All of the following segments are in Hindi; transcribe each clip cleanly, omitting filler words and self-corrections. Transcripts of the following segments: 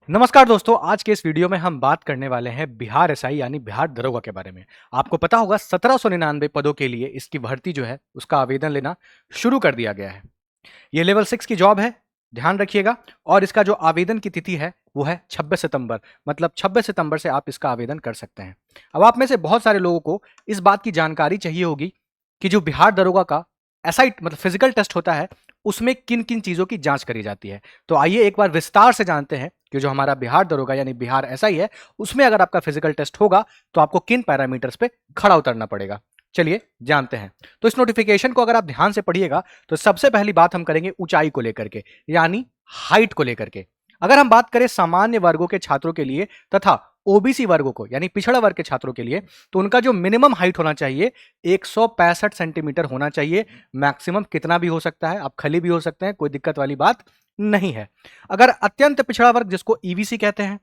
नमस्कार दोस्तों, आज के इस वीडियो में हम बात करने वाले हैं बिहार एसआई यानी बिहार दरोगा के बारे में। आपको पता होगा 1799 पदों के लिए इसकी भर्ती जो है उसका आवेदन लेना शुरू कर दिया गया है। ये लेवल 6 की जॉब है, ध्यान रखिएगा। और इसका जो आवेदन की तिथि है वो है 26 सितंबर, मतलब 26 सितंबर से आप इसका आवेदन कर सकते हैं। अब आप में से बहुत सारे लोगों को इस बात की जानकारी चाहिए होगी कि जो बिहार दरोगा का एसआई मतलब फिजिकल टेस्ट होता है उसमें किन किन चीजों की जांच करी जाती है। तो आइए एक बार विस्तार से जानते हैं कि जो हमारा बिहार दरोगा यानी बिहार एसआई है उसमें अगर आपका फिजिकल टेस्ट होगा तो आपको किन पैरामीटर्स पे खड़ा उतरना पड़ेगा। चलिए जानते हैं। तो इस नोटिफिकेशन को अगर आप ध्यान से पढ़िएगा तो सबसे पहली बात हम करेंगे ऊंचाई को लेकर के, यानी हाइट को लेकर के। अगर हम बात करें सामान्य वर्गों के छात्रों के लिए तथा ओबीसी वर्गों को यानी पिछड़ा वर्ग के छात्रों के लिए, तो उनका जो मिनिमम हाइट होना चाहिए 165 सेंटीमीटर होना चाहिए। मैक्सिमम कितना भी हो सकता है, आप खली भी हो सकते हैं, कोई दिक्कत वाली बात नहीं है। अगर अत्यंत पिछड़ा वर्ग जिसको ईबीसी कहते हैं,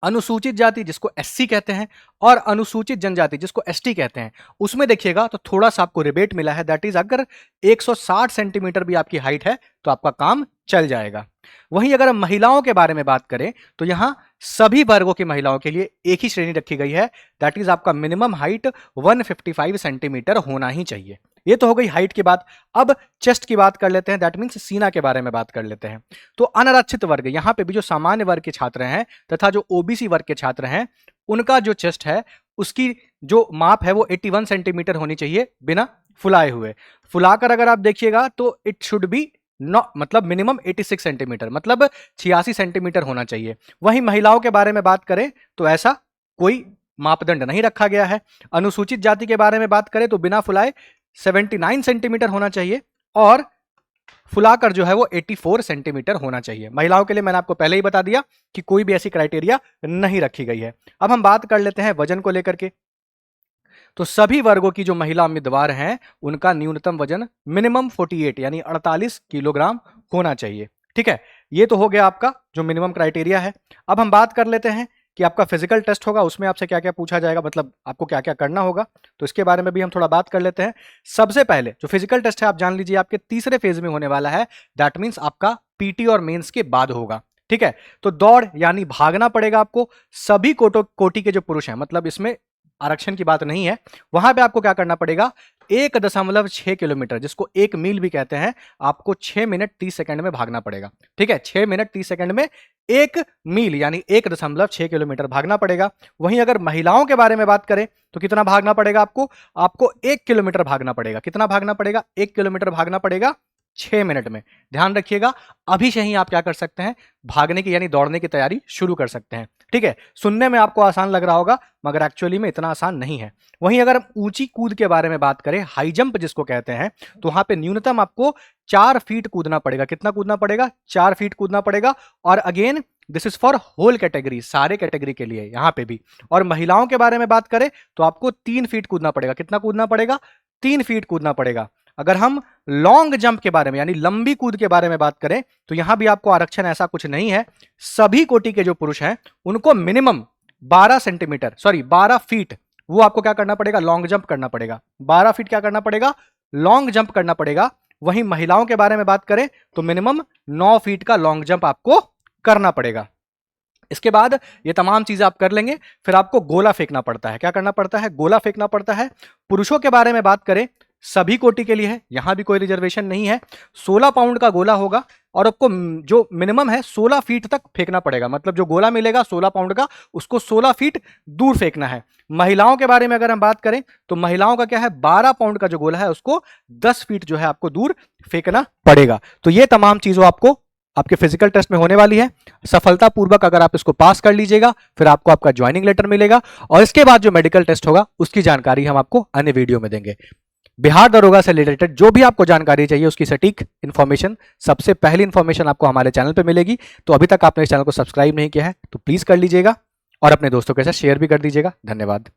अनुसूचित जाति जिसको एससी कहते हैं और अनुसूचित जनजाति जिसको एसटी कहते हैं, उसमें देखिएगा तो थोड़ा सा आपको रिबेट मिला है। दैट इज अगर 160 सेंटीमीटर भी आपकी हाइट है तो आपका काम चल जाएगा। वहीं अगर हम महिलाओं के बारे में बात करें तो यहां सभी वर्गों की महिलाओं के लिए एक ही श्रेणी रखी गई है। दैट इज आपका मिनिमम हाइट 155 सेंटीमीटर होना ही चाहिए। ये तो हो गई हाइट की बात। अब चेस्ट की बात कर लेते हैं, दैट मीन्स सीना के बारे में बात कर लेते हैं। तो अनारक्षित वर्ग, यहां पे भी जो सामान्य वर्ग के छात्र हैं तथा जो ओबीसी वर्ग के छात्र हैं उनका जो चेस्ट है उसकी जो माप है वो 81 सेंटीमीटर होनी चाहिए बिना फुलाए हुए। फुलाकर अगर आप देखिएगा तो इट शुड बी मतलब मिनिमम 86 सेंटीमीटर, मतलब 86 सेंटीमीटर होना चाहिए। वहीं महिलाओं के बारे में बात करें तो ऐसा कोई मापदंड नहीं रखा गया है। अनुसूचित जाति के बारे में बात करें तो बिना फुलाए 79 सेंटीमीटर होना चाहिए और फुलाकर जो है वो 84 सेंटीमीटर होना चाहिए। महिलाओं के लिए मैंने आपको पहले ही बता दिया कि कोई भी ऐसी क्राइटेरिया नहीं रखी गई है। अब हम बात कर लेते हैं वजन को लेकर के। तो सभी वर्गों की जो महिला उम्मीदवार हैं उनका न्यूनतम वजन मिनिमम 48 यानी 48 किलोग्राम होना चाहिए। ठीक है, ये तो हो गया आपका जो मिनिमम क्राइटेरिया है। अब हम बात कर लेते हैं कि आपका फिजिकल टेस्ट होगा उसमें आपसे क्या क्या पूछा जाएगा, मतलब आपको क्या क्या करना होगा। तो इसके बारे में भी हम थोड़ा बात कर लेते हैं। सबसे पहले जो फिजिकल टेस्ट है आप जान लीजिए आपके तीसरे फेज में होने वाला है। दैट मीन्स आपका पीटी और मेंस के बाद होगा। ठीक है, तो दौड़ यानी भागना पड़ेगा आपको। सभी कोटि के जो पुरुष हैं, मतलब इसमें आरक्षण की बात नहीं है, वहां पे आपको क्या करना पड़ेगा 1.6 किलोमीटर जिसको 1 मील भी कहते हैं, आपको 6 मिनट 30 सेकंड में भागना पड़ेगा। ठीक है, 6 मिनट 30 सेकंड में 1 मील यानी 1.6 किलोमीटर भागना पड़ेगा। वहीं अगर महिलाओं के बारे में बात करें तो कितना भागना पड़ेगा आपको 1 किलोमीटर भागना पड़ेगा। कितना भागना पड़ेगा? 1 किलोमीटर भागना पड़ेगा 6 मिनट में। ध्यान रखिएगा, अभी से ही आप क्या कर सकते हैं, भागने की यानी दौड़ने की तैयारी शुरू कर सकते हैं। ठीक है, सुनने में आपको आसान लग रहा होगा मगर एक्चुअली में इतना आसान नहीं है। वहीं अगर हम ऊंची कूद के बारे में बात करें, हाई जंप जिसको कहते हैं, तो वहां पे न्यूनतम आपको 4 फीट कूदना पड़ेगा। कितना कूदना पड़ेगा? 4 फीट कूदना पड़ेगा। और again this is for whole category, सारे कैटेगरी के लिए यहां पे भी। और महिलाओं के बारे में बात करें तो आपको 3 फीट कूदना पड़ेगा। कितना कूदना पड़ेगा? 3 फीट कूदना पड़ेगा। अगर हम लॉन्ग जंप के बारे में यानी लंबी कूद के बारे में बात करें तो यहां भी आपको आरक्षण ऐसा कुछ नहीं है। सभी कोटि के जो पुरुष हैं उनको मिनिमम 12 फीट वो आपको क्या करना पड़ेगा? लॉन्ग जंप करना पड़ेगा। 12 फीट क्या करना पड़ेगा? लॉन्ग जंप करना पड़ेगा। वहीं महिलाओं के बारे में बात करें तो मिनिमम 9 फीट का लॉन्ग जंप आपको करना पड़ेगा। इसके बाद ये तमाम चीजें आप कर लेंगे, फिर आपको गोला फेंकना पड़ता है। क्या करना पड़ता है? गोला फेंकना पड़ता है। पुरुषों के बारे में बात करें, सभी कोटि के लिए है, यहां भी कोई रिजर्वेशन नहीं है। 16 पाउंड का गोला होगा और आपको जो मिनिमम है 16 फीट तक फेंकना पड़ेगा। मतलब जो गोला मिलेगा 16 पाउंड का, उसको 16 फीट दूर फेंकना है। महिलाओं के बारे में अगर हम बात करें तो महिलाओं का क्या है, 12 पाउंड का जो गोला है उसको 10 फीट जो है आपको दूर फेंकना पड़ेगा। तो ये तमाम चीजों आपको आपके फिजिकल टेस्ट में होने वाली है। सफलतापूर्वक अगर आप इसको पास कर लीजिएगा फिर आपको आपका ज्वाइनिंग लेटर मिलेगा और इसके बाद जो मेडिकल टेस्ट होगा उसकी जानकारी हम आपको अन्य वीडियो में देंगे। बिहार दरोगा से रिलेटेड जो भी आपको जानकारी चाहिए उसकी सटीक इन्फॉर्मेशन, सबसे पहली इन्फॉर्मेशन आपको हमारे चैनल पे मिलेगी। तो अभी तक आपने इस चैनल को सब्सक्राइब नहीं किया है तो प्लीज कर लीजिएगा और अपने दोस्तों के साथ शेयर भी कर दीजिएगा। धन्यवाद।